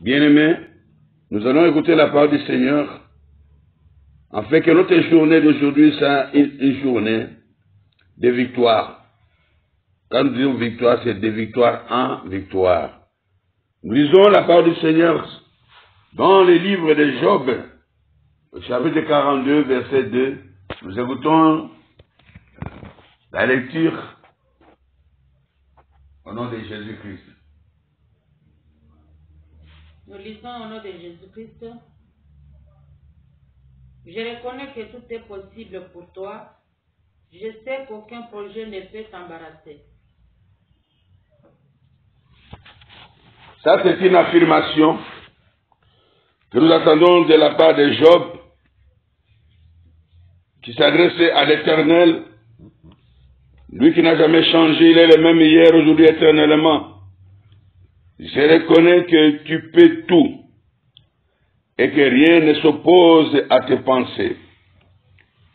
Bien-aimés, nous allons écouter la parole du Seigneur, afin que notre journée d'aujourd'hui soit une journée de victoire. Quand nous disons victoire, c'est de victoire en victoire. Nous lisons la parole du Seigneur dans le livre de Job, au chapitre 42, verset 2. Nous écoutons la lecture au nom de Jésus-Christ. Nous lisons au nom de Jésus-Christ. Je reconnais que tout est possible pour toi. Je sais qu'aucun projet ne peut t'embarrasser. Ça, c'est une affirmation que nous attendons de la part de Job, qui s'adressait à l'Éternel, lui qui n'a jamais changé, il est le même hier, aujourd'hui, éternellement. Je reconnais que tu peux tout et que rien ne s'oppose à tes pensées.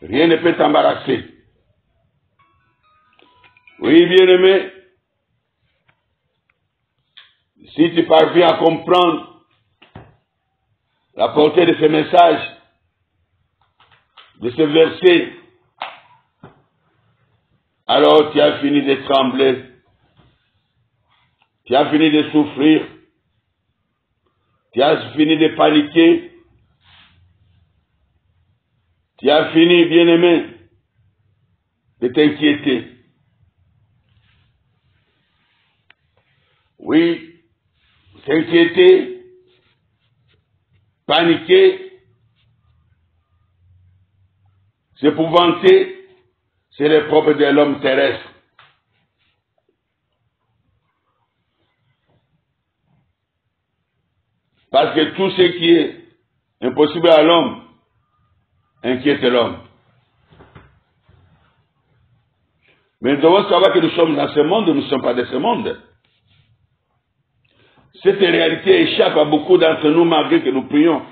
Rien ne peut t'embarrasser. Oui, bien-aimé, si tu parviens à comprendre la portée de ce message, de ce verset, alors tu as fini de trembler, tu as fini de souffrir, tu as fini de paniquer, tu as fini, bien-aimé, de t'inquiéter. Oui, s'inquiéter, paniquer, s'épouvanter, c'est le propre de l'homme terrestre. Parce que tout ce qui est impossible à l'homme inquiète l'homme. Mais nous devons savoir que nous sommes dans ce monde, nous ne sommes pas de ce monde. Cette réalité échappe à beaucoup d'entre nous malgré que nous prions.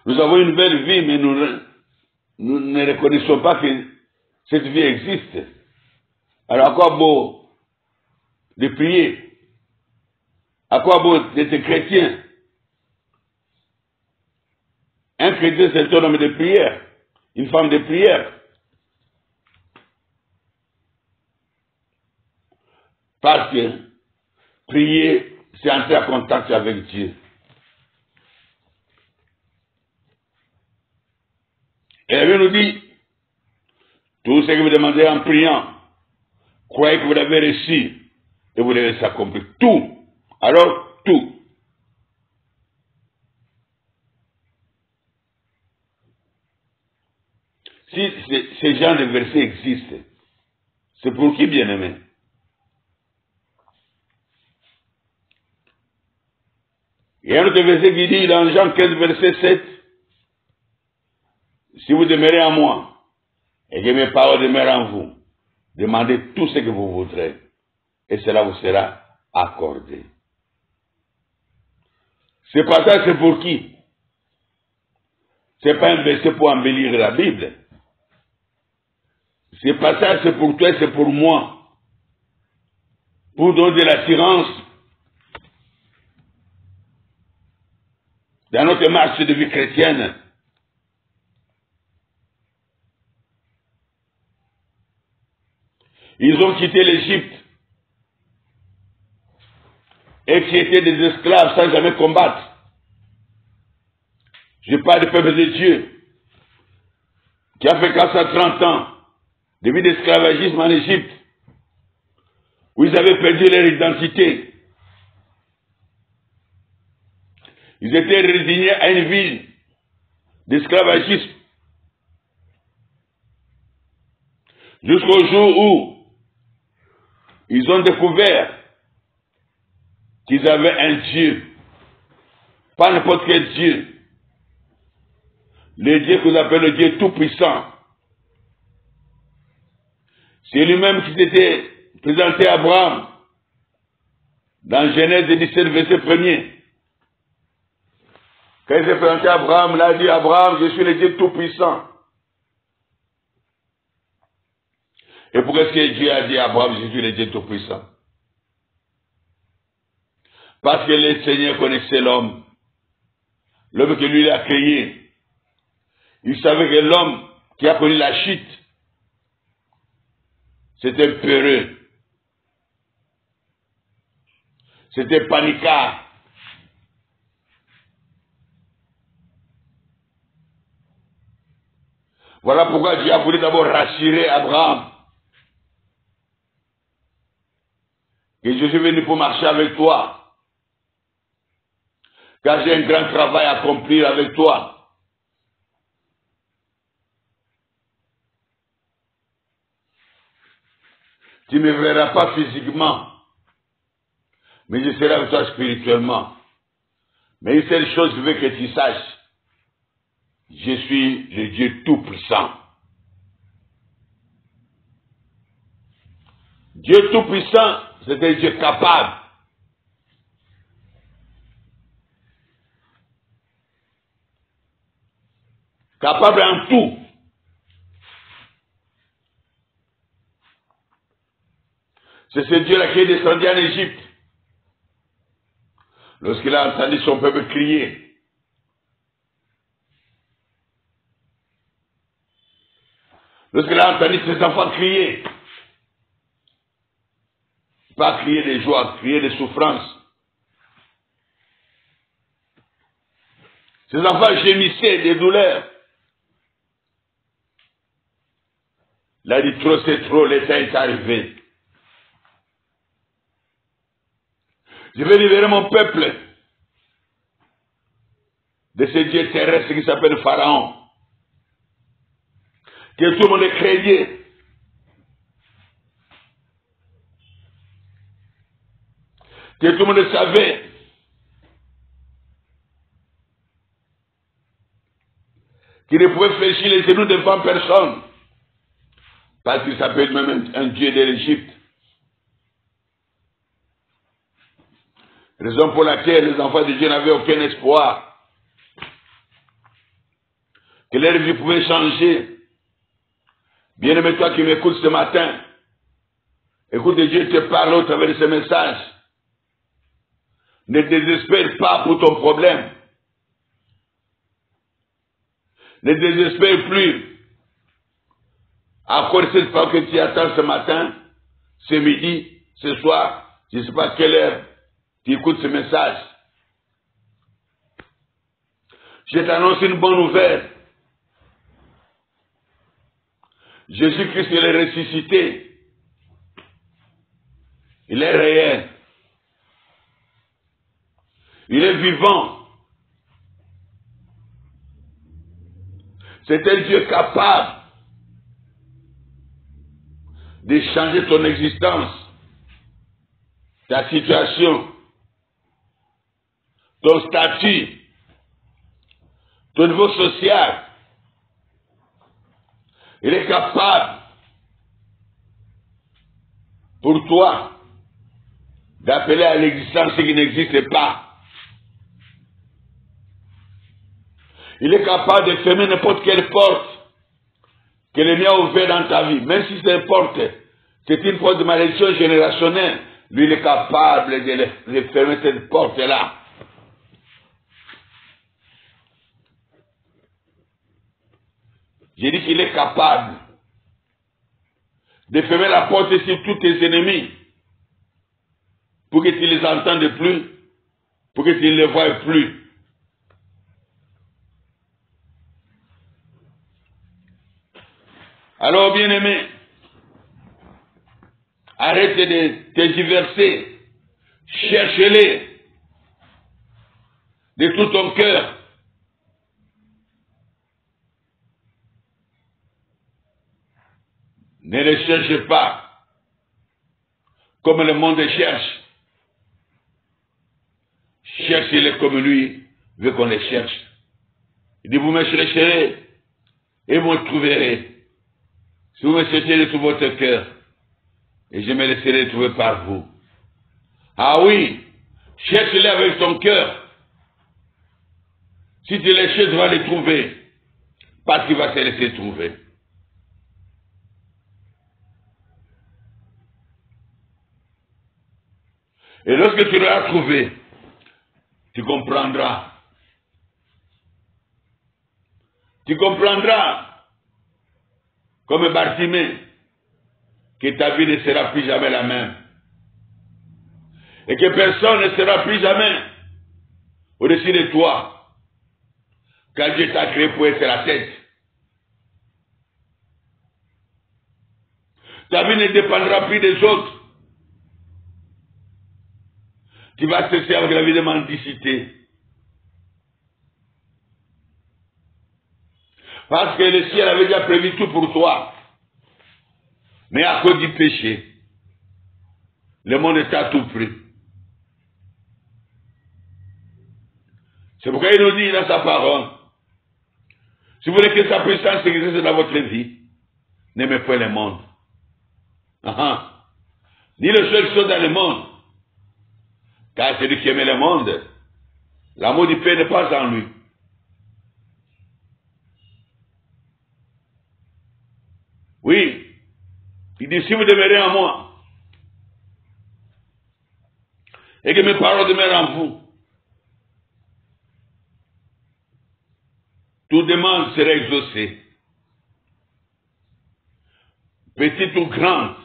Nous avons une belle vie, mais nous ne reconnaissons pas que cette vie existe. Alors à quoi beau de prier? À quoi beau d'être chrétien? Un chrétien, c'est un homme de prière, une femme de prière. Parce que prier, c'est entrer en contact avec Dieu. Et la Bible nous dit, tout ce que vous demandez en priant, croyez que vous l'avez reçu et vous l'avez accompli. Tout. Alors, tout. Si ces genres de versets existent, c'est pour qui, bien-aimé? Il y a un autre verset qui dit, dans Jean 15, verset 7, si vous demeurez en moi, et que mes paroles demeurent en vous, demandez tout ce que vous voudrez, et cela vous sera accordé. Ce passage, c'est pour qui? Ce n'est pas un verset pour embellir la Bible. Ce passage, c'est pour toi et c'est pour moi. Pour donner de l'assurance dans notre marche de vie chrétienne. Ils ont quitté l'Égypte et qui étaient des esclaves sans jamais combattre. Je parle du peuple de Dieu qui a fait 430 ans de vie d'esclavagisme en Égypte, où ils avaient perdu leur identité. Ils étaient résignés à une vie d'esclavagisme. Jusqu'au jour où ils ont découvert qu'ils avaient un Dieu, pas n'importe quel Dieu, le Dieu que vous appelez le Dieu Tout-Puissant. C'est lui-même qui s'était présenté à Abraham dans Genèse 17, verset 1er. Quand il s'est présenté à Abraham, il a dit, Abraham, je suis le Dieu Tout-Puissant. Et pourquoi est-ce que Dieu a dit à Abraham, je suis le Dieu Tout-Puissant? Parce que le Seigneur connaissait l'homme. L'homme que lui il a créé. Il savait que l'homme qui a connu la chute, c'était peureux. C'était panicard. Voilà pourquoi Dieu a voulu d'abord rassurer Abraham. Que je suis venu pour marcher avec toi. Car j'ai un grand travail à accomplir avec toi. Tu ne me verras pas physiquement, mais je serai avec toi spirituellement. Mais une seule chose, je veux que tu saches. Je suis le Dieu Tout-Puissant. Dieu Tout-Puissant, c'est un Dieu capable. Capable en tout. C'est ce Dieu-là qui est descendu en Égypte. Lorsqu'il a entendu son peuple crier. Lorsqu'il a entendu ses enfants crier. Pas crier de joie, crier de souffrance. Ses enfants gémissaient de douleur. Il a dit trop c'est trop, le temps est arrivé. Je vais libérer mon peuple de ce Dieu terrestre qui s'appelle Pharaon. Que tout le monde craignait. Que tout le monde savait. Qu'il ne pouvait fléchir les genoux devant personne. Parce qu'il s'appelle même un Dieu de l'Égypte. Raison pour laquelle les enfants de Dieu n'avaient aucun espoir. Que leur vie pouvait changer. Bien-aimé, toi qui m'écoutes ce matin, écoute, Dieu te parle au travers de ce message. Ne désespère pas pour ton problème. Ne désespère plus. Encore cette fois que tu attends ce matin, ce midi, ce soir, je ne sais pas à quelle heure tu écoutes ce message. Je t'annonce une bonne nouvelle. Jésus-Christ, il est ressuscité. Il est réel. Il est vivant. C'est un Dieu capable de changer ton existence, ta situation, ton statut, ton niveau social. Il est capable pour toi d'appeler à l'existence ce qui n'existe pas. Il est capable de fermer n'importe quelle porte que le mien a ouvert dans ta vie. Même si cette porte, c'est une porte de malédiction générationnelle, lui il est capable de fermer cette porte-là. J'ai dit qu'il est capable de fermer la porte sur tous tes ennemis pour que tu ne les entendes plus, pour que tu ne les voies plus. Alors, bien-aimé, arrête de te diverser, cherche-les de tout ton cœur. Ne les cherche pas comme le monde cherche. Cherchez-les comme lui veut qu'on les cherche. Il dit, vous me chercherez et vous me trouverez. Si vous me cherchez de tout votre cœur, et je me laisserai trouver par vous. Ah oui, cherche-les avec ton cœur. Si tu les cherches, tu vas les trouver. Parce qu'il va te laisser trouver. Et lorsque tu l'auras trouvé, tu comprendras. Tu comprendras, comme Bartimée, que ta vie ne sera plus jamais la même. Et que personne ne sera plus jamais au-dessus de toi. Quand Dieu t'a créé pour être la tête. Ta vie ne dépendra plus des autres. Tu vas cesser avec la vie de mendicité. Parce que le ciel avait déjà prévu tout pour toi. Mais à cause du péché, le monde t'a tout pris. C'est pourquoi il nous dit dans sa parole, si vous voulez que sa puissance existe dans votre vie, n'aimez pas le monde. Ni le seul chose dans le monde. Car celui qui aime le monde, l'amour du Père n'est pas en lui. Oui, il dit, si vous demeurez en moi, et que mes paroles demeurent en vous, toute demande sera exaucée. Petite ou grande.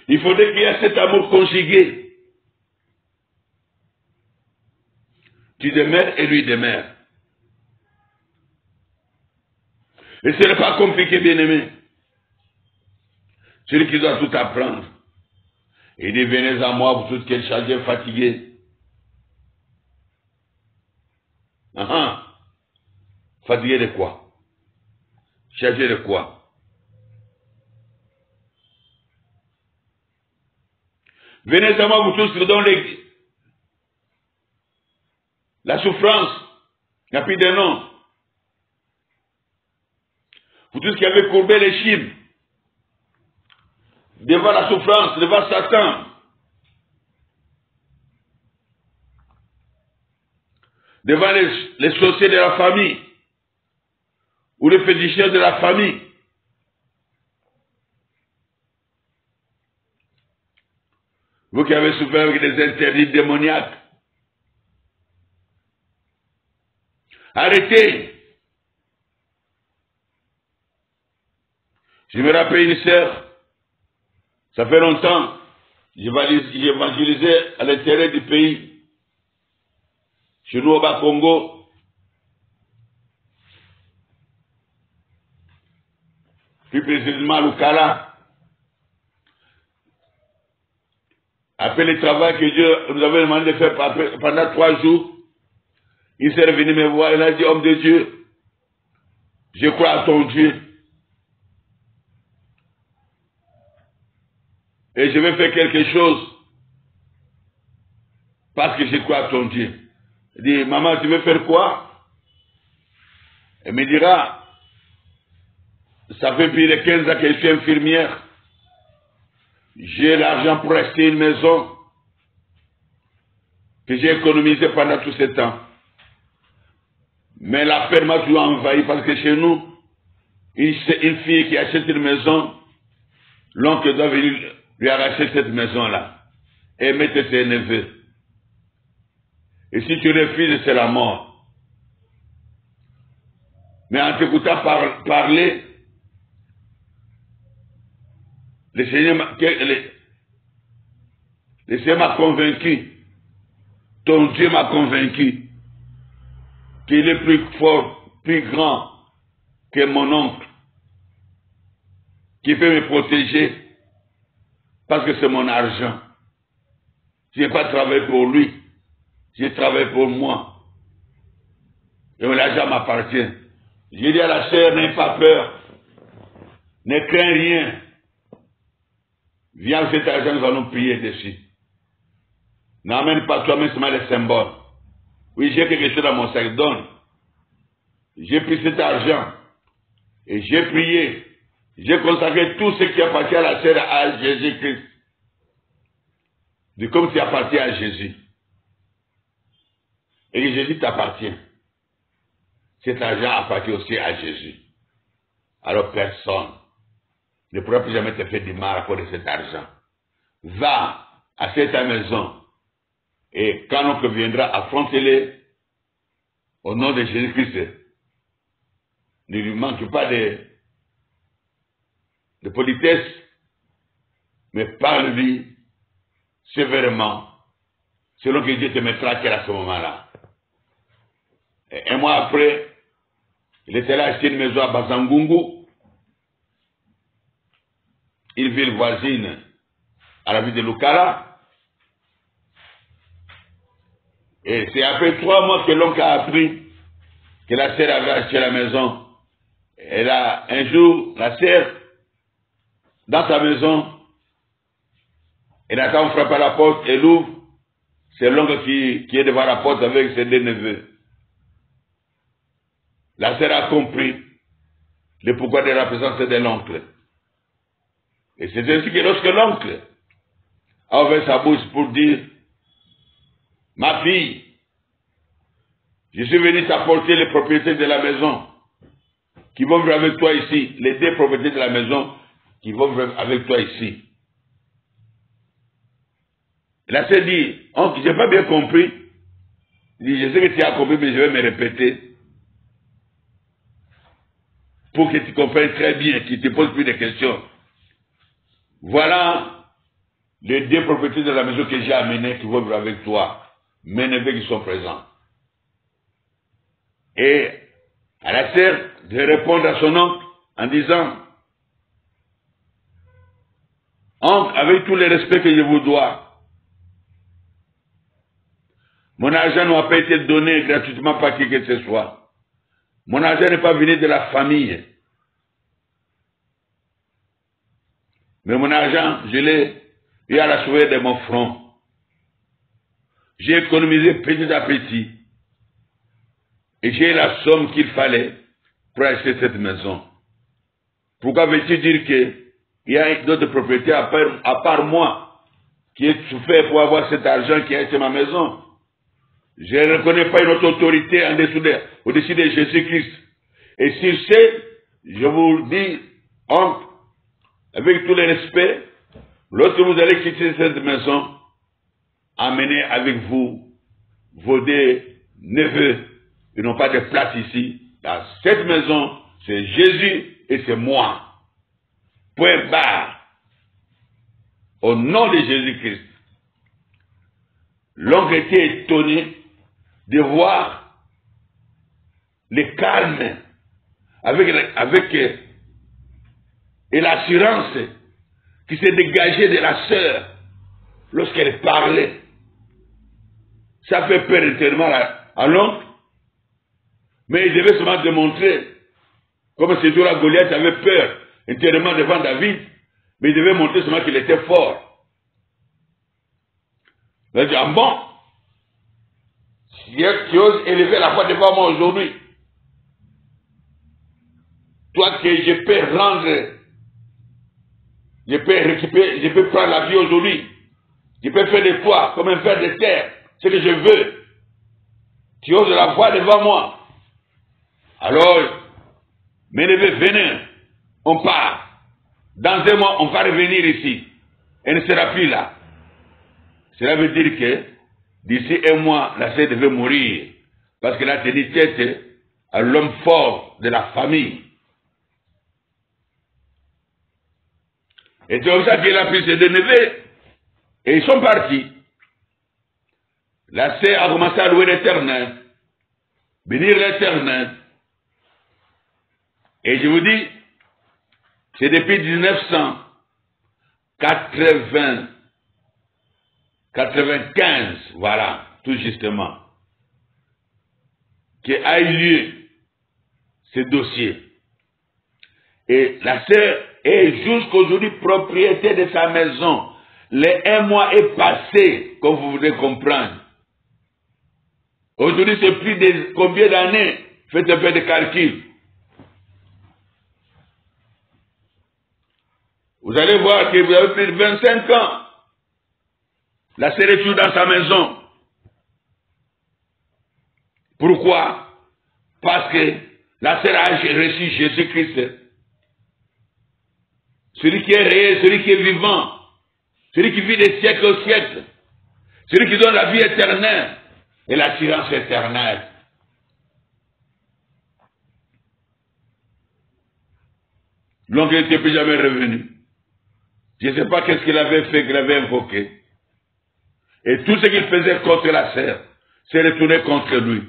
Il faudrait qu'il y ait cet amour conjugué. Tu demeures et lui demeure. Et ce n'est pas compliqué, bien-aimé. Celui qui doit tout apprendre. Il dit, venez à moi, vous toutes qui êtes chargés, fatigués. Fatigué de quoi? Chargé de quoi? Venez à moi, vous tous dont la souffrance n'a plus de nom. Vous tous qui avez courbé les chines devant la souffrance, devant Satan, devant les sorciers de la famille, ou les féticheurs de la famille. Vous qui avez souffert avec des interdits démoniaques, arrêtez. Je me rappelle une sœur, ça fait longtemps, j'évangélisais à l'intérieur du pays, chez nous au Bas-Congo. Plus précisément à Lukala. Après le travail que Dieu nous avait demandé de faire pendant 3 jours, il s'est revenu me voir, il a dit, homme de Dieu, je crois à ton Dieu. Et je vais faire quelque chose parce que je crois à ton Dieu. Il dit, maman, tu veux faire quoi? Elle me dira, ça fait plus de 15 ans que je suis infirmière. J'ai l'argent pour acheter une maison que j'ai économisé pendant tout ce temps. Mais la peur m'a toujours envahi parce que chez nous, une fille qui achète une maison, l'oncle doit venir lui arracher cette maison-là et mettre ses neveux. Et si tu refuses, c'est la mort. Mais en t'écoutant parler, le Seigneur m'a convaincu, ton Dieu m'a convaincu qu'il est plus fort, plus grand que mon oncle, qui peut me protéger parce que c'est mon argent. Je n'ai pas travaillé pour lui, j'ai travaillé pour moi. Et l'argent m'appartient. J'ai dit à la sœur, n'aie pas peur, ne crains rien. Viens avec cet argent, nous allons prier dessus. N'amène pas toi-même seulement les symboles. Oui, j'ai quelque chose dans mon sac, donne. J'ai pris cet argent et j'ai prié. J'ai consacré tout ce qui appartient à la sœur à Jésus-Christ. C'est comme si appartient à Jésus. Et que Jésus t'appartient. Cet argent appartient aussi à Jésus. Alors personne ne pourra plus jamais te faire du mal à cause de cet argent. Va, achète ta maison. Et quand l'oncle viendra, affronte-les au nom de Jésus-Christ. Ne lui manque pas de politesse, mais parle-lui sévèrement, selon que Dieu te mettra à cœur à ce moment-là. Et un mois après, il était là acheter une maison à Bazangungu, une ville voisine à la ville de Lukala. Et c'est après 3 mois que l'oncle a appris que la sœur avait acheté la maison. Et là, un jour, la sœur, dans sa maison, elle attend, on frappe à la porte, elle ouvre. C'est l'oncle qui est devant la porte avec ses 2 neveux. La sœur a compris le pourquoi de la présence de l'oncle. Et c'est ainsi que lorsque l'oncle a ouvert sa bouche pour dire, ma fille, je suis venu t'apporter les propriétés de la maison qui vont vivre avec toi ici, les 2 propriétés de la maison qui vont vivre avec toi ici. La sœur dit, oncle, je n'ai pas bien compris. Il dit, je sais que tu as compris, mais je vais me répéter pour que tu comprennes très bien, que tu ne te poses plus de questions. Voilà les 2 propriétés de la maison que j'ai amenées qui vont vivre avec toi. Mes neveux qui sont présents. Et à la sœur de répondre à son oncle en disant, oncle, avec tout le respect que je vous dois, mon argent n'a pas été donné gratuitement par qui que ce soit. Mon argent n'est pas venu de la famille. Mais mon argent, je l'ai eu à la soirée de mon front. J'ai économisé petit à petit. Et j'ai la somme qu'il fallait pour acheter cette maison. Pourquoi veux-tu dire qu'il y a d'autres propriétés à part moi qui ai souffert pour avoir cet argent qui a acheté ma maison? Je ne reconnais pas une autre autorité au-dessus de Jésus-Christ. Et sur ce, je vous dis, oncle, avec tout le respect, lorsque vous allez quitter cette maison, amenez avec vous vos 2 neveux. Ils n'ont pas de place ici. Dans cette maison, c'est Jésus et c'est moi. Point barre. Au nom de Jésus-Christ. L'oncle était étonné de voir le calme avec et l'assurance qui s'est dégagée de la sœur lorsqu'elle parlait. Ça fait peur intérieurement à l'oncle, mais il devait seulement démontrer, comme c'est la Goliath avait peur intérieurement devant David, mais il devait montrer seulement qu'il était fort. Il a dit, ah bon, tu oses élever la voix devant moi aujourd'hui, toi que je peux rendre, je peux récupérer, je peux prendre la vie aujourd'hui, je peux faire de toi comme un ver de terre, ce que je veux, tu oses la voix devant moi. Alors, mes neveux, venez, on part. Dans 1 mois, on va revenir ici. Elle ne sera plus là. Cela veut dire que d'ici 1 mois, la sœur devait mourir. Parce qu'elle a tenu tête à l'homme fort de la famille. Et c'est comme ça qu'elle a pris ses 2 neveux. Et ils sont partis. La sœur a commencé à louer l'Éternel. Bénir l'Éternel. Et je vous dis, c'est depuis 1995, voilà, tout justement, qu'a eu lieu ce dossier. Et la sœur est jusqu'aujourd'hui propriétaire de sa maison. Les 1 mois est passé, comme vous voulez comprendre. Aujourd'hui, c'est plus de combien d'années? Faites un peu de calcul. Vous allez voir que vous avez plus de 25 ans. La sœur est toujours dans sa maison. Pourquoi? Parce que la sœur a reçu Jésus-Christ. celui qui est réel, celui qui est vivant, celui qui vit des siècles au siècle, celui qui donne la vie éternelle et l'assurance éternelle. L'oncle n'était plus jamais revenu. Je ne sais pas qu'est-ce qu'il avait fait, qu'il avait invoqué. Et tout ce qu'il faisait contre la sœur, s'est retourné contre lui.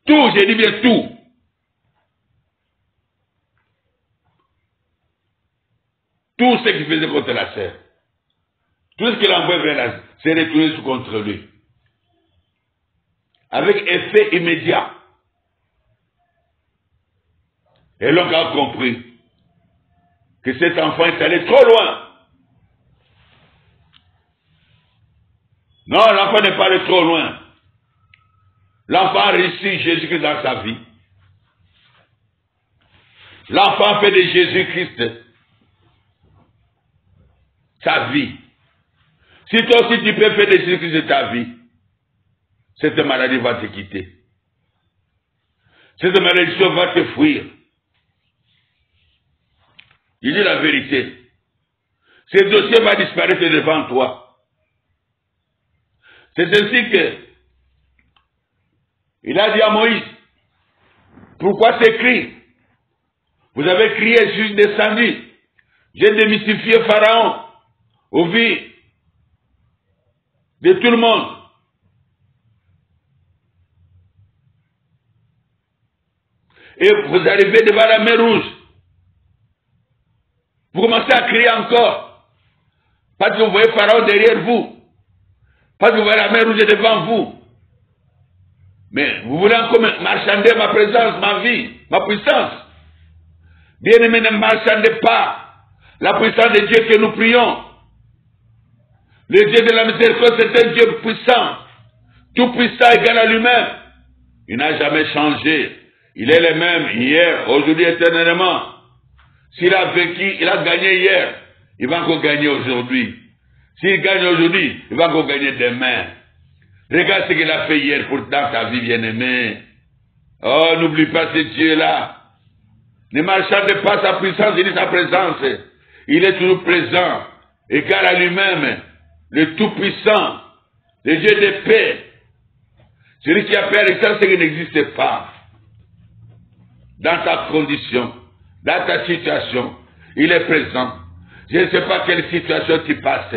Tout, j'ai dit bien tout. Tout ce qu'il faisait contre la sœur, tout ce qu'il envoyait vers la sœur, s'est retourné contre lui. Avec effet immédiat. Et l'oncle a compris que cet enfant est allé trop loin. Non, l'enfant n'est pas allé trop loin. L'enfant a reçu Jésus-Christ dans sa vie. L'enfant fait de Jésus-Christ sa vie. Si toi aussi tu peux faire de Jésus-Christ ta vie, cette maladie va te quitter. Cette malédiction va te fuir. Il dit la vérité. Ce dossier va disparaître devant toi. C'est ainsi que il a dit à Moïse, pourquoi ces cris? Vous avez crié, je suis descendu. J'ai démystifié Pharaon au vu de tout le monde. Et vous arrivez devant la mer Rouge. Vous commencez à crier encore. Parce que vous voyez Pharaon derrière vous. Parce que vous voyez la mer Rouge devant vous. Mais vous voulez encore marchander ma présence, ma vie, ma puissance. Bien-aimés, ne marchandez pas la puissance de Dieu que nous prions. Le Dieu de la miséricorde, c'est un Dieu puissant. Tout puissant égal à lui-même. Il n'a jamais changé. Il est le même hier, aujourd'hui, éternellement. S'il a vécu, il a gagné hier. Il va encore gagner aujourd'hui. S'il gagne aujourd'hui, il va encore gagner demain. Regarde ce qu'il a fait hier dans ta vie, bien-aimé. Oh, n'oublie pas ce Dieu-là. Ne marchandez pas sa puissance, il dit sa présence. Il est toujours présent, égal à lui-même, le Tout-Puissant, le Dieu de paix. Celui qui a fait l'existence, c'est qu'il n'existe pas. Dans ta condition, dans ta situation, il est présent. Je ne sais pas quelle situation tu passes.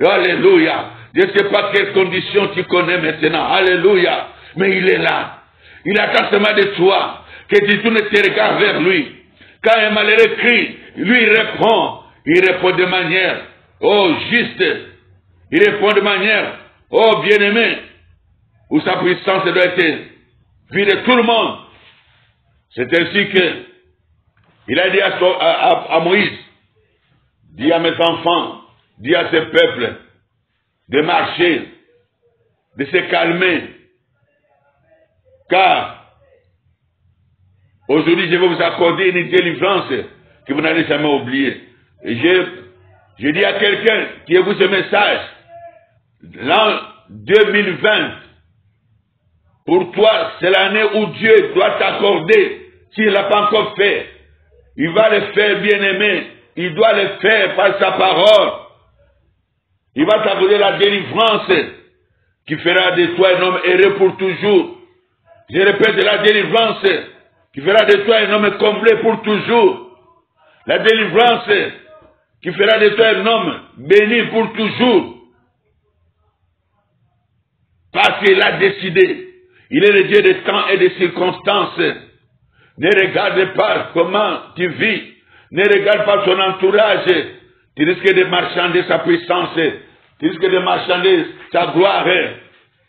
Alléluia. Je ne sais pas quelle condition tu connais maintenant. Alléluia. Mais il est là. Il attend seulement de toi que tu tournes tes regards vers lui. Quand un malheureux crie, lui il répond. Il répond de manière, oh, juste. Il répond de manière, oh, bien-aimé, où sa puissance doit être vue de tout le monde. C'est ainsi que il a dit à Moïse, dis à mes enfants, dis à ce peuple de marcher, de se calmer, car aujourd'hui je vais vous accorder une délivrance que vous n'allez jamais oublier. Et je dis à quelqu'un qui écoute ce message, l'an 2020, pour toi, c'est l'année où Dieu doit t'accorder, s'il ne l'a pas encore fait. Il va le faire, bien-aimé. Il doit le faire par sa parole. Il va t'accorder la délivrance qui fera de toi un homme heureux pour toujours. Je répète, la délivrance qui fera de toi un homme comblé pour toujours. La délivrance qui fera de toi un homme béni pour toujours. Parce qu'il a décidé. Il est le Dieu des temps et des circonstances. Ne regarde pas comment tu vis. Ne regarde pas ton entourage. Tu risques de marchander sa puissance. Tu risques de marchander sa gloire.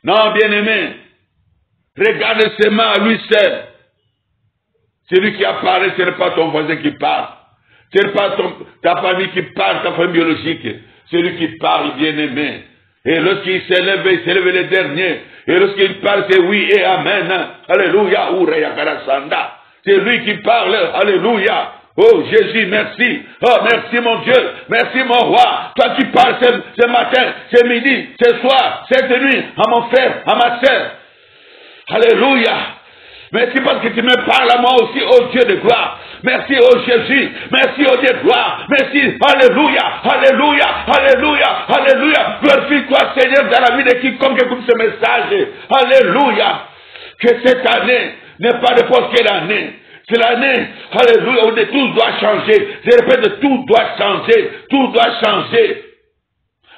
Non, bien-aimé. Regarde seulement à lui seul. Celui qui a parlé, ce n'est pas ton voisin qui parle. Ce n'est pas ta famille qui parle, ta famille biologique. Celui qui parle, bien-aimé. Et lorsqu'il s'élève le dernier. Et lorsqu'il parle, c'est oui et amen. Alléluia. C'est lui qui parle. Alléluia. Oh Jésus, merci. Oh merci mon Dieu. Merci mon roi. Toi qui parles ce matin, ce midi, ce soir, cette nuit, à mon frère, à ma sœur. Alléluia. Merci parce que tu me parles à moi aussi, oh Dieu de gloire. Merci, oh Jésus. Merci, oh Dieu de gloire. Merci. Alléluia. Alléluia. Alléluia. Alléluia. Glorifie-toi, Seigneur, dans la vie de quiconque écoute ce message. Alléluia. Que cette année n'est pas n'importe quelle année. C'est l'année, alléluia, où tout doit changer. Je répète, tout doit changer. Tout doit changer.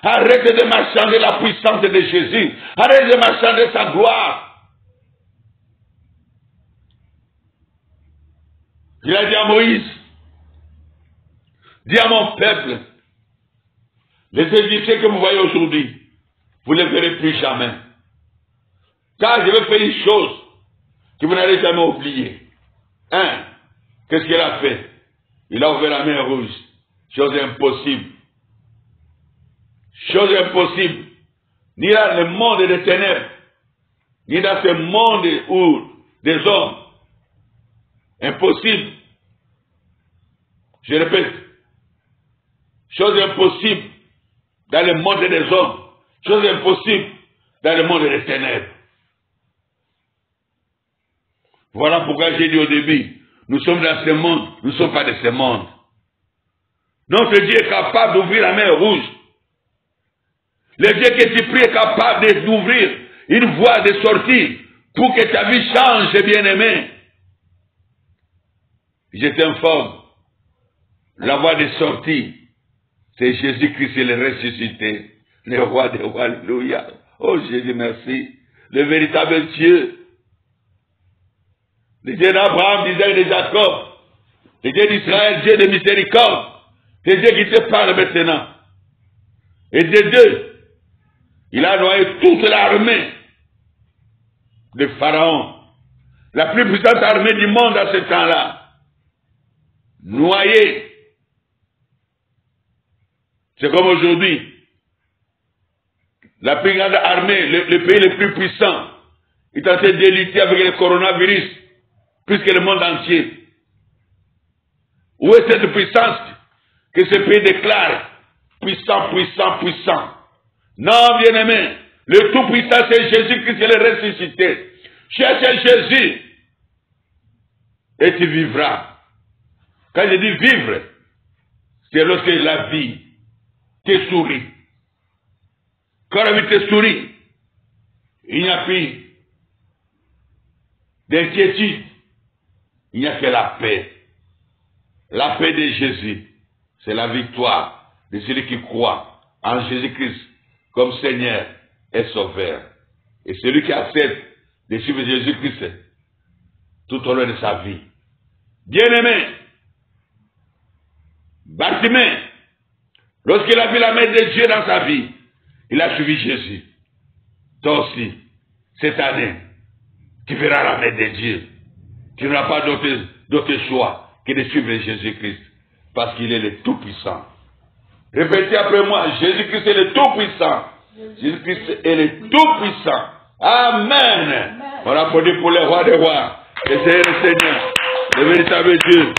Arrête de marchander la puissance de Jésus. Arrête de marchander sa gloire. Il a dit à Moïse, dis à mon peuple, les Égyptiens que vous voyez aujourd'hui, vous ne les verrez plus jamais. Car je vais faire une chose que vous n'allez jamais oublier. Qu'est-ce qu'il a fait? Il a ouvert la mer rouge. Chose impossible. Chose impossible. Ni dans le monde des ténèbres, ni dans ce monde où des hommes. Impossible. Je répète. Chose impossible dans le monde des hommes. Chose impossible dans le monde des ténèbres. Voilà pourquoi j'ai dit au début, nous sommes dans ce monde, nous ne sommes pas de ce monde. Notre Dieu est capable d'ouvrir la mer rouge. Le Dieu que tu pries est capable d'ouvrir une voie de sortie pour que ta vie change, bien-aimé. Je t'informe, la voie de sortie, c'est Jésus-Christ, le ressuscité, le roi des rois, alléluia. Oh Jésus, merci. Le véritable Dieu. Le Dieu d'Abraham, d'Isaac et de Jacob. Le Dieu d'Israël, Dieu de miséricorde. Le Dieu qui te parle maintenant. Et de deux, il a noyé toute l'armée de Pharaon. La plus puissante armée du monde à ce temps-là. Noyé. C'est comme aujourd'hui. La plus grande armée, le pays le plus puissant, est en train de lutter avec le coronavirus, plus que le monde entier. Où est cette puissance que ce pays déclare? Puissant, puissant, puissant. Non, bien-aimé, le tout-puissant, c'est Jésus-Christ, c'est le ressuscité. Cherche Jésus et tu vivras. Quand je dis vivre, c'est lorsque la vie te sourit. Quand la vie te sourit, il n'y a plus d'inquiétude. Il n'y a que la paix. La paix de Jésus, c'est la victoire de celui qui croit en Jésus-Christ comme Seigneur et Sauveur. Et celui qui accepte de suivre Jésus-Christ tout au long de sa vie. Bien-aimé, Bartimée, lorsqu'il a vu la main de Dieu dans sa vie, il a suivi Jésus. Toi aussi, cette année, tu verras la main de Dieu. Tu n'auras pas d'autre choix que de suivre Jésus-Christ, parce qu'il est le Tout-Puissant. Répétez après moi, Jésus-Christ est le Tout-Puissant. Jésus-Christ est le Tout-Puissant. Amen. On applaudit pour le roi des rois, le Seigneur, le véritable Dieu.